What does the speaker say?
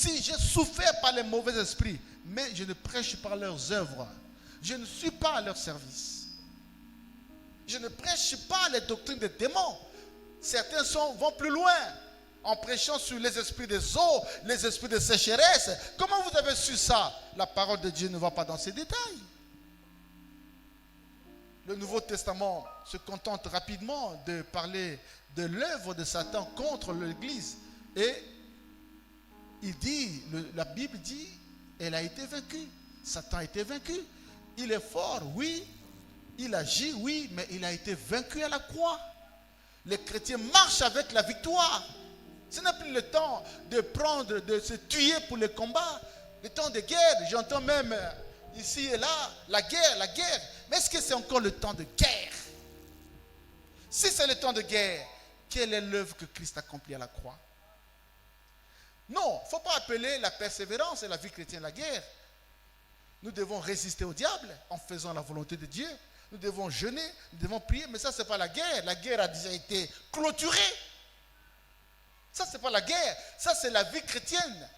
Si j'ai souffert par les mauvais esprits, mais je ne prêche pas leurs œuvres, je ne suis pas à leur service. Je ne prêche pas les doctrines des démons. Certains vont plus loin en prêchant sur les esprits des eaux, les esprits de sécheresse. Comment vous avez su ça? La parole de Dieu ne va pas dans ces détails. Le Nouveau Testament se contente rapidement de parler de l'œuvre de Satan contre l'Église. Et il dit, la Bible dit, elle a été vaincue. Satan a été vaincu. Il est fort, oui. Il agit, oui, mais il a été vaincu à la croix. Les chrétiens marchent avec la victoire. Ce n'est plus le temps de se tuer pour les combats. Le temps de guerre, j'entends même ici et là, la guerre. Mais est-ce que c'est encore le temps de guerre? Si c'est le temps de guerre, quelle est l'œuvre que Christ accomplit à la croix? Non, il ne faut pas appeler la persévérance et la vie chrétienne la guerre. Nous devons résister au diable en faisant la volonté de Dieu. Nous devons jeûner, nous devons prier, mais ça, ce n'est pas la guerre. La guerre a déjà été clôturée. Ça, ce n'est pas la guerre. Ça, c'est la vie chrétienne.